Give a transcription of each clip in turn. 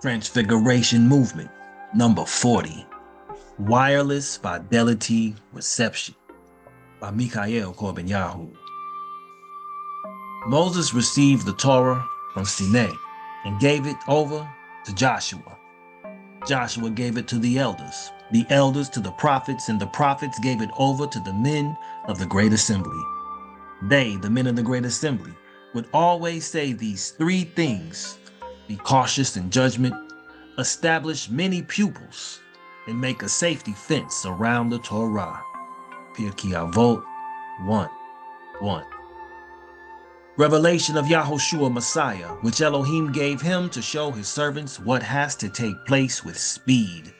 Transfiguration movement, number 40. Wireless Fidelity Reception by Michael Korbanyahu. Moses received the Torah from Sinai and gave it over to Joshua. Joshua gave it to the elders to the prophets, and the prophets gave it over to the men of the Great Assembly. They, the men of the Great Assembly, would always say these three things: be cautious in judgment, establish many pupils, and make a safety fence around the Torah. Pirkei Avot 1:1. Revelation of Yahushua Messiah, which Elohim gave him to show his servants what has to take place with speed.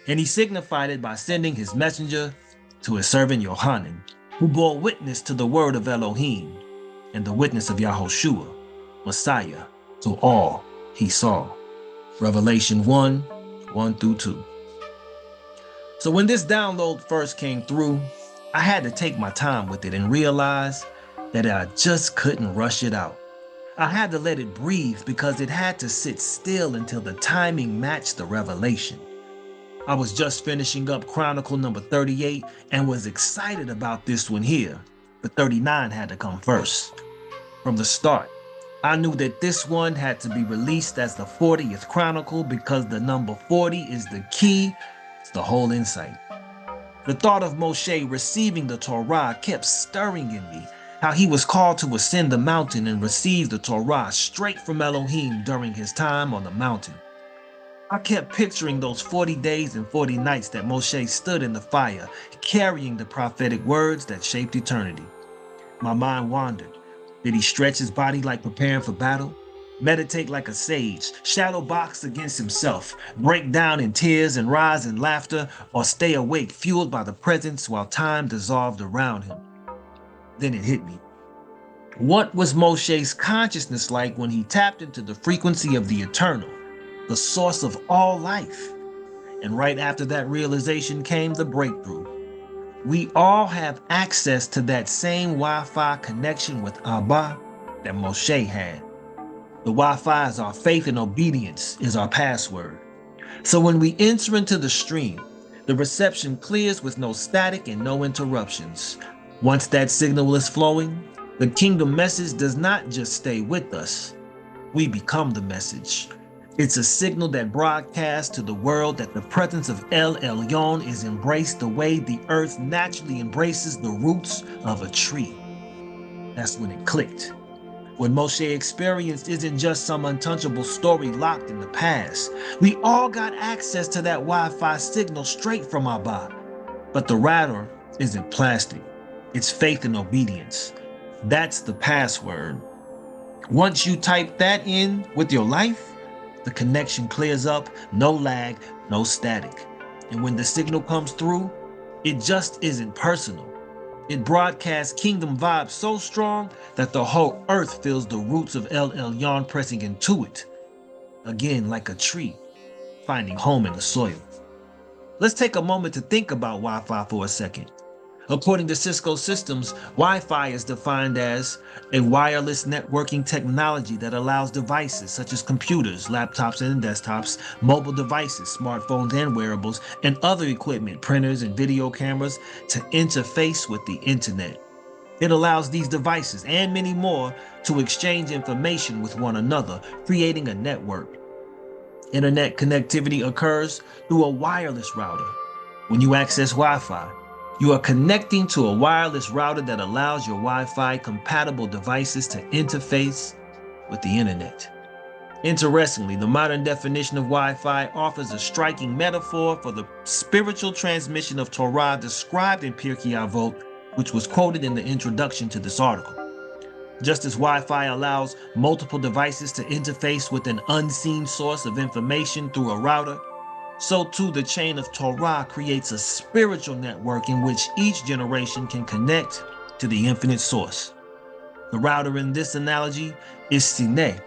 And he signified it by sending his messenger to his servant Yohanan, who bore witness to the word of Elohim and the witness of Yahushua Messiah to all he saw. Revelation 1:1-2. So when this download first came through, I had to take my time with it and realize that I just couldn't rush it out. I had to let it breathe because it had to sit still until the timing matched the revelation. I was just finishing up Chronicle number 38 and was excited about this one here, but 39 had to come first. From the start, I knew that this one had to be released as the 40th Chronicle because the number 40 is the key to the whole insight. The thought of Moshe receiving the Torah kept stirring in me, how he was called to ascend the mountain and receive the Torah straight from Elohim during his time on the mountain. I kept picturing those 40 days and 40 nights that Moshe stood in the fire, carrying the prophetic words that shaped eternity. My mind wandered. Did he stretch his body like preparing for battle? Meditate like a sage, shadow box against himself, break down in tears and rise in laughter, or stay awake, fueled by the presence while time dissolved around him? Then it hit me. What was Moshe's consciousness like when he tapped into the frequency of the eternal, the source of all life? And right after that realization came the breakthrough. We all have access to that same Wi-Fi connection with Abba that Moshe had. The Wi-Fi is our faith, and obedience is our password. So when we enter into the stream, the reception clears with no static and no interruptions. Once that signal is flowing, the kingdom message does not just stay with us. We become the message. It's a signal that broadcasts to the world that the presence of El Elyon is embraced the way the earth naturally embraces the roots of a tree. That's when it clicked. What Moshe experienced isn't just some untouchable story locked in the past. We all got access to that Wi-Fi signal straight from Abba. But the router isn't plastic. It's faith and obedience. That's the password. Once you type that in with your life, the connection clears up, no lag, no static. And when the signal comes through, it just isn't personal. It broadcasts kingdom vibes so strong that the whole earth feels the roots of El Elyon pressing into it. Again, like a tree, finding home in the soil. Let's take a moment to think about Wi-Fi for a second. According to Cisco systems, Wi-Fi is defined as a wireless networking technology that allows devices such as computers, laptops and desktops, mobile devices, smartphones and wearables, and other equipment, printers and video cameras, to interface with the internet. It allows these devices and many more to exchange information with one another, creating a network. Internet connectivity occurs through a wireless router. When you access Wi-Fi, you are connecting to a wireless router that allows your Wi-Fi compatible devices to interface with the internet. Interestingly, the modern definition of Wi-Fi offers a striking metaphor for the spiritual transmission of Torah described in Pirkei Avot, which was quoted in the introduction to this article. Just as Wi-Fi allows multiple devices to interface with an unseen source of information through a router, So too the chain of Torah creates a spiritual network in which each generation can connect to the infinite source. The router in this analogy is Sinai,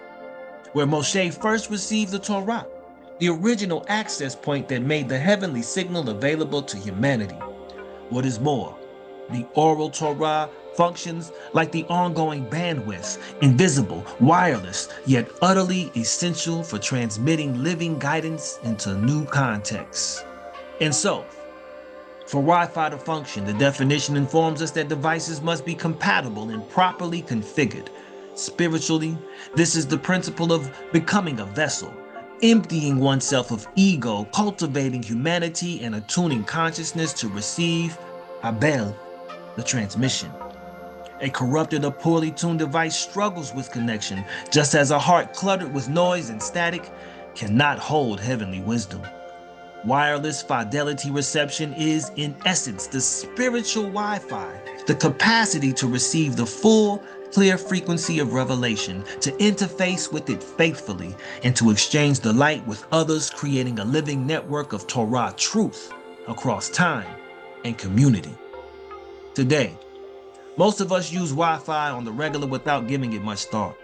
where Moshe first received the Torah, the original access point that made the heavenly signal available to humanity. What is more, the Oral Torah functions like the ongoing bandwidth, invisible, wireless, yet utterly essential for transmitting living guidance into new contexts. And so, for Wi-Fi to function, the definition informs us that devices must be compatible and properly configured. Spiritually, this is the principle of becoming a vessel, emptying oneself of ego, cultivating humanity, and attuning consciousness to receive Abel, the transmission. A corrupted or poorly tuned device struggles with connection, just as a heart cluttered with noise and static cannot hold heavenly wisdom. Wireless fidelity reception is, in essence, the spiritual Wi-Fi, the capacity to receive the full, clear frequency of revelation, to interface with it faithfully, and to exchange the light with others, creating a living network of Torah truth across time and community. Today, most of us use Wi-Fi on the regular without giving it much thought.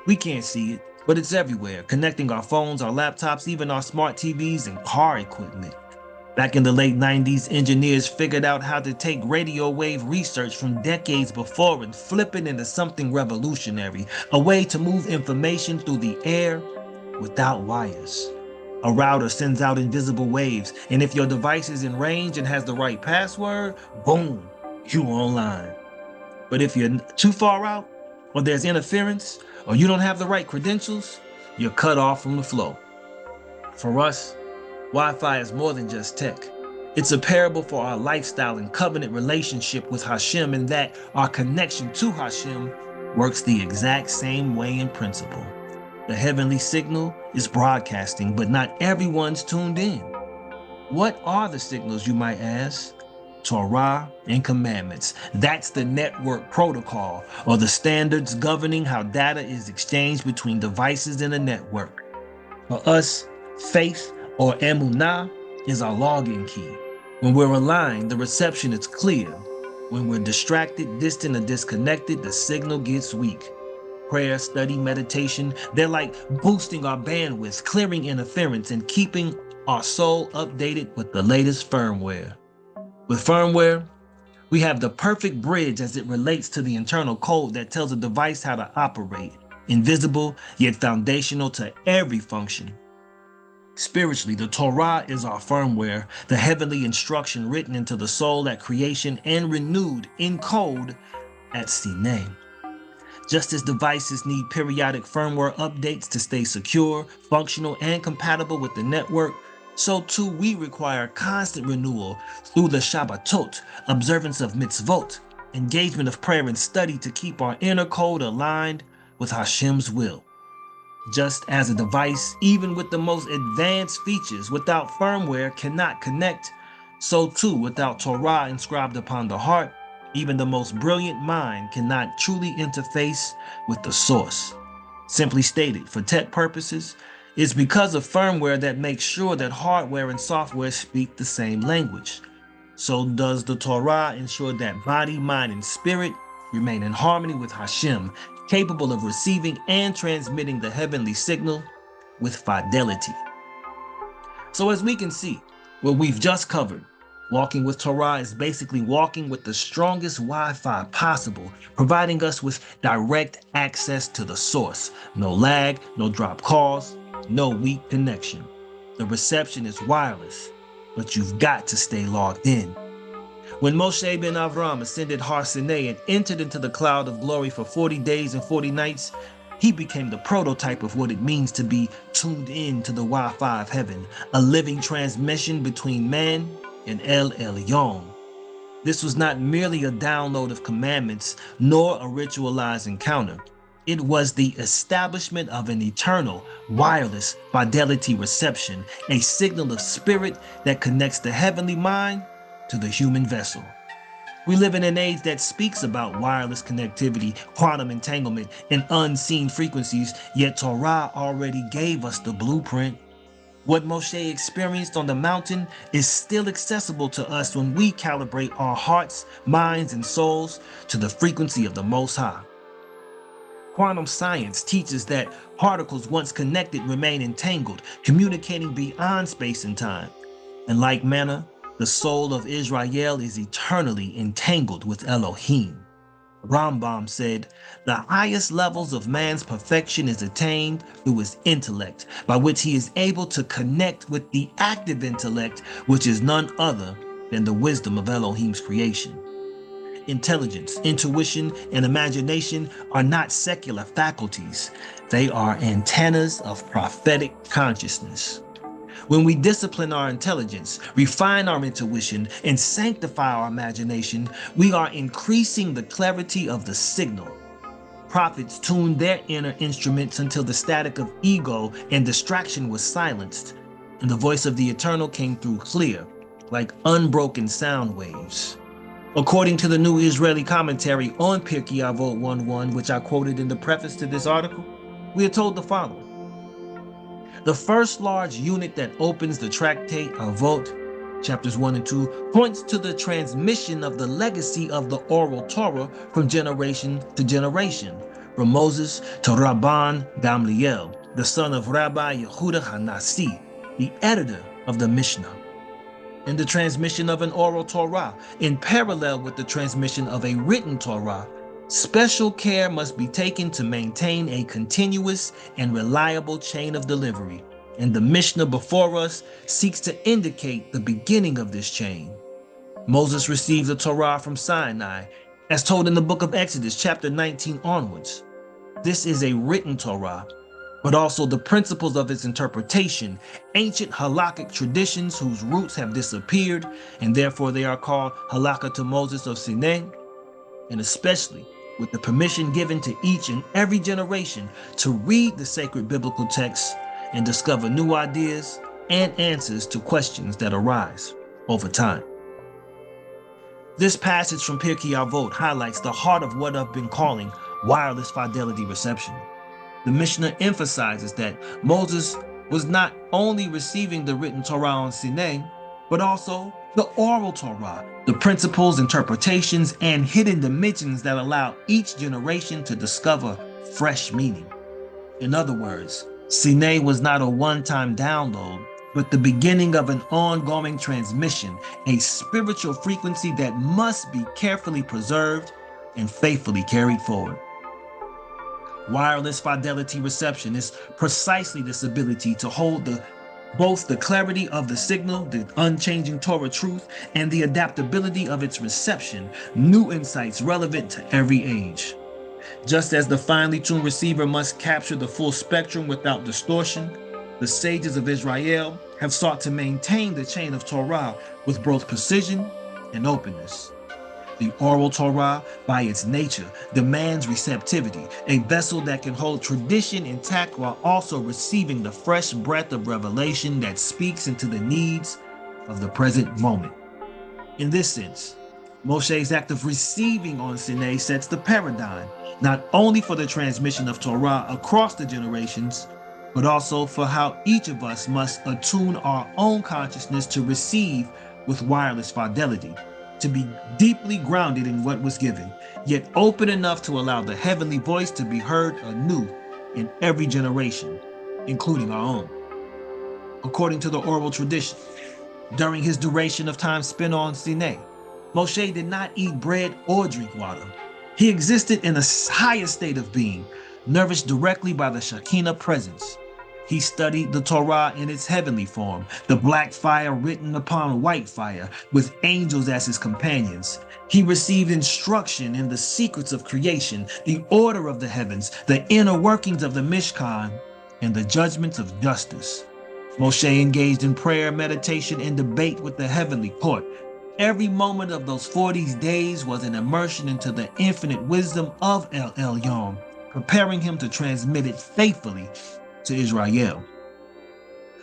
We can't see it, but it's everywhere, connecting our phones, our laptops, even our smart TVs and car equipment. Back in the late 90s, engineers figured out how to take radio wave research from decades before and flip it into something revolutionary, a way to move information through the air without wires. A router sends out invisible waves, and if your device is in range and has the right password, boom, you're online. But if you're too far out, or there's interference, or you don't have the right credentials, you're cut off from the flow. For us, Wi-Fi is more than just tech. It's a parable for our lifestyle and covenant relationship with Hashem, in that our connection to Hashem works the exact same way in principle. The heavenly signal is broadcasting, but not everyone's tuned in. What are the signals, you might ask? Torah and commandments. That's the network protocol, or the standards governing how data is exchanged between devices in a network. For us, faith, or emunah, is our login key. When we're aligned, the reception is clear. When we're distracted, distant, or disconnected, the signal gets weak. Prayer, study, meditation, they're like boosting our bandwidth, clearing interference, and keeping our soul updated with the latest firmware. With firmware, we have the perfect bridge as it relates to the internal code that tells a device how to operate, invisible yet foundational to every function. Spiritually, the Torah is our firmware, the heavenly instruction written into the soul at creation and renewed in code at Sinai. Just as devices need periodic firmware updates to stay secure, functional, and compatible with the network, so too we require constant renewal through the Shabbatot, observance of mitzvot, engagement of prayer and study to keep our inner code aligned with Hashem's will. Just as a device, even with the most advanced features, without firmware cannot connect, so too without Torah inscribed upon the heart, even the most brilliant mind cannot truly interface with the source. Simply stated, for tech purposes, it's because of firmware that makes sure that hardware and software speak the same language. So does the Torah ensure that body, mind, and spirit remain in harmony with Hashem, capable of receiving and transmitting the heavenly signal with fidelity. So as we can see, what we've just covered, walking with Torah is basically walking with the strongest Wi-Fi possible, providing us with direct access to the source. No lag, no drop calls, no weak connection. The reception is wireless, but you've got to stay logged in. When Moshe ben Avram ascended Har Sinai and entered into the cloud of glory for 40 days and 40 nights, he became the prototype of what it means to be tuned in to the Wi-Fi of heaven, a living transmission between man and El Elyon. This was not merely a download of commandments, nor a ritualized encounter. It was the establishment of an eternal, wireless fidelity reception, a signal of spirit that connects the heavenly mind to the human vessel. We live in an age that speaks about wireless connectivity, quantum entanglement, and unseen frequencies, yet Torah already gave us the blueprint. What Moshe experienced on the mountain is still accessible to us when we calibrate our hearts, minds, and souls to the frequency of the Most High. Quantum science teaches that particles once connected remain entangled, communicating beyond space and time. In like manner, the soul of Israel is eternally entangled with Elohim. Rambam said, the highest levels of man's perfection is attained through his intellect, by which he is able to connect with the active intellect, which is none other than the wisdom of Elohim's creation. Intelligence, intuition, and imagination are not secular faculties. They are antennas of prophetic consciousness. When we discipline our intelligence, refine our intuition, and sanctify our imagination, we are increasing the clarity of the signal. Prophets tuned their inner instruments until the static of ego and distraction was silenced, and the voice of the Eternal came through clear, like unbroken sound waves. According to the New Israeli Commentary on Pirkei Avot 1:1, which I quoted in the preface to this article, we are told the following. The first large unit that opens the tractate Avot, chapters 1 and 2, points to the transmission of the legacy of the Oral Torah from generation to generation, from Moses to Rabban Gamliel, the son of Rabbi Yehuda HaNasi, the editor of the Mishnah. In the transmission of an oral Torah, in parallel with the transmission of a written Torah, special care must be taken to maintain a continuous and reliable chain of delivery, and the Mishnah before us seeks to indicate the beginning of this chain. Moses received the Torah from Sinai, as told in the book of Exodus, chapter 19 onwards. This is a written Torah, but also the principles of its interpretation, ancient halakhic traditions whose roots have disappeared, and therefore they are called halakha to Moses of Sinai, and especially with the permission given to each and every generation to read the sacred biblical texts and discover new ideas and answers to questions that arise over time. This passage from Pirkei Avot highlights the heart of what I've been calling wireless fidelity reception. The Mishnah emphasizes that Moses was not only receiving the written Torah on Sinai, but also the oral Torah, the principles, interpretations, and hidden dimensions that allow each generation to discover fresh meaning. In other words, Sinai was not a one-time download, but the beginning of an ongoing transmission, a spiritual frequency that must be carefully preserved and faithfully carried forward. Wireless fidelity reception is precisely this ability to hold both the clarity of the signal, the unchanging Torah truth, and the adaptability of its reception, new insights relevant to every age. Just as the finely tuned receiver must capture the full spectrum without distortion, the sages of Israel have sought to maintain the chain of Torah with both precision and openness. The oral Torah, by its nature, demands receptivity, a vessel that can hold tradition intact while also receiving the fresh breath of revelation that speaks into the needs of the present moment. In this sense, Moshe's act of receiving on Sinai sets the paradigm, not only for the transmission of Torah across the generations, but also for how each of us must attune our own consciousness to receive with wireless fidelity, to be deeply grounded in what was given, yet open enough to allow the heavenly voice to be heard anew in every generation, including our own. According to the oral tradition, during his duration of time spent on Sinai, Moshe did not eat bread or drink water. He existed in the highest state of being, nourished directly by the Shekinah presence. He studied the Torah in its heavenly form, the black fire written upon white fire, with angels as his companions. He received instruction in the secrets of creation, the order of the heavens, the inner workings of the Mishkan, and the judgments of justice. Moshe engaged in prayer, meditation, and debate with the heavenly court. Every moment of those 40 days was an immersion into the infinite wisdom of El Elyon, preparing him to transmit it faithfully to Israel.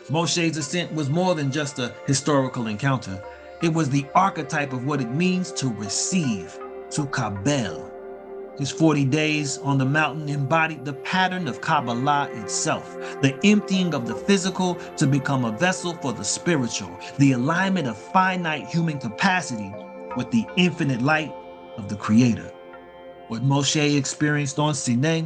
Moshe's ascent was more than just a historical encounter. It was the archetype of what it means to receive, to kabel. His 40 days on the mountain embodied the pattern of Kabbalah itself, the emptying of the physical to become a vessel for the spiritual, the alignment of finite human capacity with the infinite light of the Creator. What Moshe experienced on Sinai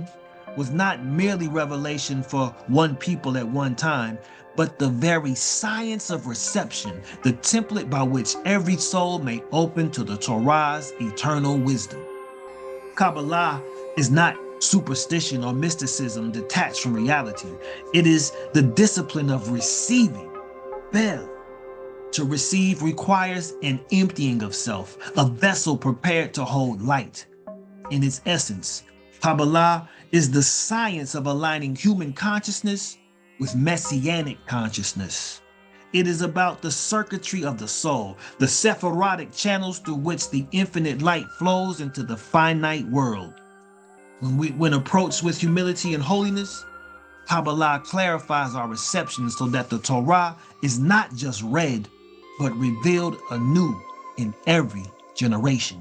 was not merely revelation for one people at one time, but the very science of reception, the template by which every soul may open to the Torah's eternal wisdom. Kabbalah is not superstition or mysticism detached from reality. It is the discipline of receiving. Bel. To receive requires an emptying of self, a vessel prepared to hold light. In its essence, Kabbalah is the science of aligning human consciousness with messianic consciousness. It is about the circuitry of the soul, the Sephirotic channels through which the infinite light flows into the finite world. When approached with humility and holiness, Kabbalah clarifies our reception so that the Torah is not just read, but revealed anew in every generation.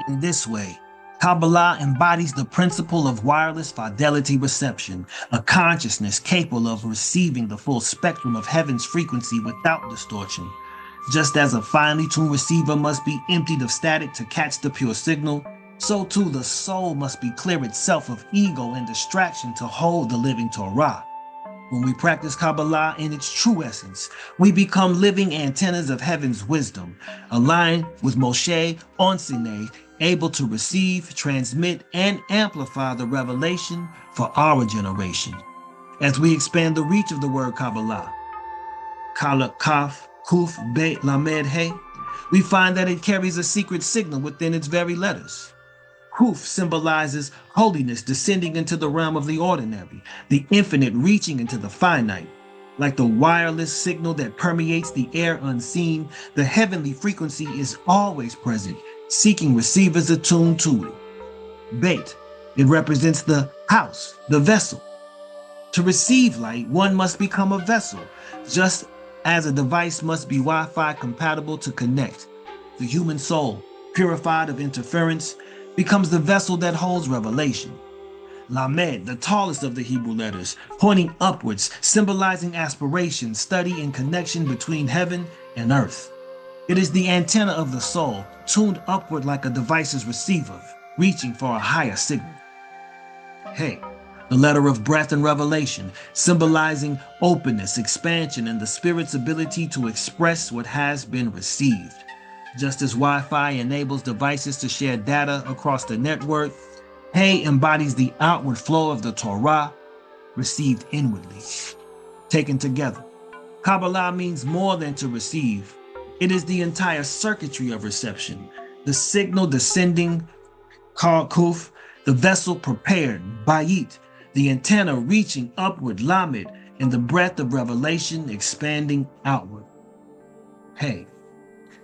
In this way, Kabbalah embodies the principle of wireless fidelity reception, a consciousness capable of receiving the full spectrum of heaven's frequency without distortion. Just as a finely tuned receiver must be emptied of static to catch the pure signal, so too the soul must be clear itself of ego and distraction to hold the living Torah. When we practice Kabbalah in its true essence, we become living antennas of heaven's wisdom, aligned with Moshe on Sinai, able to receive, transmit, and amplify the revelation for our generation. As we expand the reach of the word Kabbalah, Kala, Kaf, Kuf, Beit, Lamed, He, we find that it carries a secret signal within its very letters. Kuf symbolizes holiness descending into the realm of the ordinary, the infinite reaching into the finite. Like the wireless signal that permeates the air unseen, the heavenly frequency is always present, seeking receivers attuned to it. Beit, it represents the house, the vessel. To receive light, one must become a vessel, just as a device must be Wi-Fi compatible to connect. The human soul, purified of interference, becomes the vessel that holds revelation. Lamed, the tallest of the Hebrew letters, pointing upwards, symbolizing aspiration, study, and connection between heaven and earth. It is the antenna of the soul, tuned upward like a device's receiver, reaching for a higher signal. Hey, the letter of breath and revelation, symbolizing openness, expansion, and the spirit's ability to express what has been received. Just as Wi-Fi enables devices to share data across the network, Hey embodies the outward flow of the Torah, received inwardly. Taken together, Kabbalah means more than to receive. It is the entire circuitry of reception, the signal descending, called Kuf, the vessel prepared, Bayit, the antenna reaching upward, Lamed, and the breath of revelation expanding outward. Hey,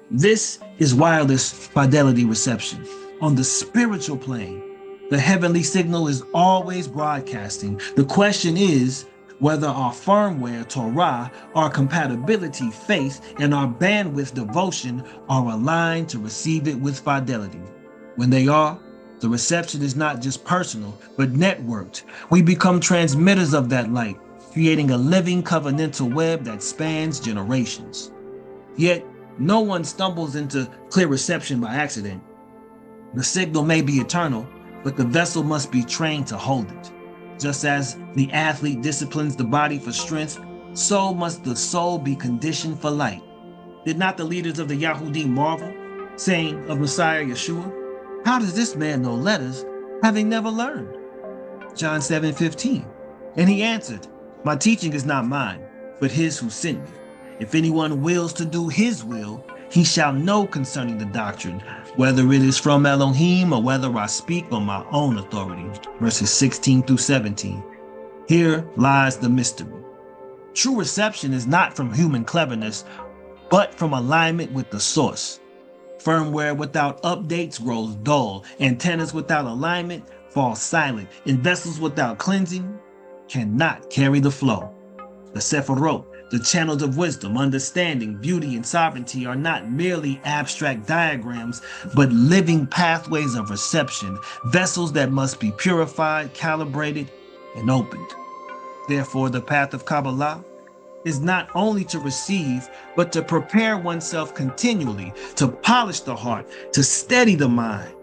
this is wireless fidelity reception. On the spiritual plane, the heavenly signal is always broadcasting. The question is whether our firmware, Torah, our compatibility, faith, and our bandwidth, devotion, are aligned to receive it with fidelity. When they are, the reception is not just personal, but networked. We become transmitters of that light, creating a living covenantal web that spans generations. Yet, no one stumbles into clear reception by accident. The signal may be eternal, but the vessel must be trained to hold it. Just as the athlete disciplines the body for strength, so must the soul be conditioned for light. Did not the leaders of the Yahudi marvel, saying of Messiah Yeshua, "How does this man know letters, having never learned?" John 7:15. And he answered, "My teaching is not mine, but his who sent me. If anyone wills to do his will, he shall know concerning the doctrine, whether it is from Elohim or whether I speak on my own authority." Verses 16 through 17. Here lies the mystery. True reception is not from human cleverness, but from alignment with the source. Firmware without updates grows dull. Antennas without alignment fall silent. And vessels without cleansing cannot carry the flow. The Sephirot, The channels of wisdom, understanding, beauty, and sovereignty are not merely abstract diagrams, but living pathways of reception, vessels that must be purified, calibrated, and opened. Therefore, the path of Kabbalah is not only to receive, but to prepare oneself continually, to polish the heart, to steady the mind,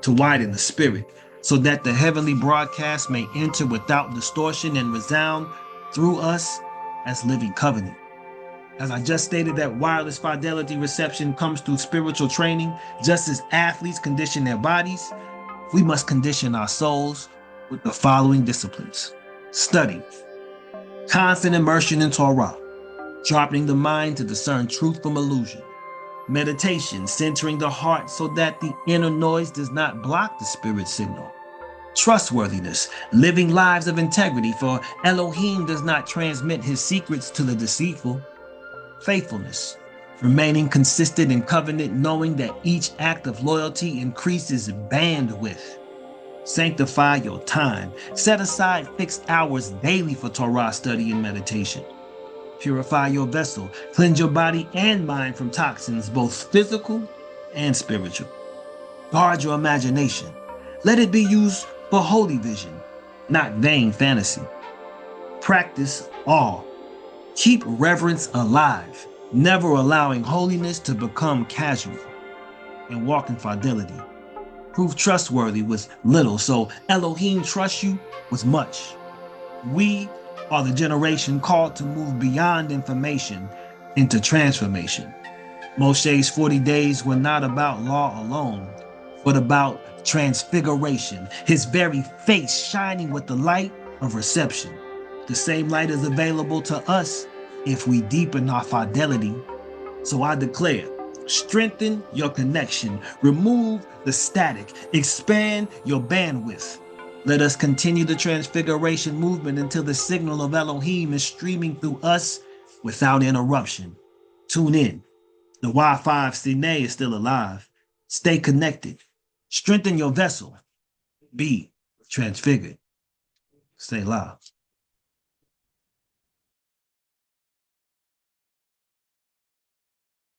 to widen the spirit, so that the heavenly broadcast may enter without distortion and resound through us as living covenant. As I just stated, that wireless fidelity reception comes through spiritual training. Just as athletes condition their bodies, we must condition our souls with the following disciplines: study, constant immersion in Torah, sharpening the mind to discern truth from illusion; meditation, centering the heart so that the inner noise does not block the spirit signal; trustworthiness, living lives of integrity, for Elohim does not transmit his secrets to the deceitful; faithfulness, remaining consistent in covenant, knowing that each act of loyalty increases bandwidth; sanctify your time, set aside fixed hours daily for Torah study and meditation; purify your vessel, cleanse your body and mind from toxins, both physical and spiritual; guard your imagination, let it be used for holy vision, not vain fantasy; practice awe, keep reverence alive, never allowing holiness to become casual; and walk in fidelity. Prove trustworthy with little, so Elohim trusts you with much. We are the generation called to move beyond information into transformation. Moshe's 40 days were not about law alone, but about transfiguration, his very face shining with the light of reception. The same light is available to us if we deepen our fidelity. So I declare, strengthen your connection, remove the static, expand your bandwidth. Let us continue the transfiguration movement until the signal of Elohim is streaming through us without interruption. Tune in. The Wi-Fi of Sinai is still alive. Stay connected. Strengthen your vessel. Be transfigured. Stay live.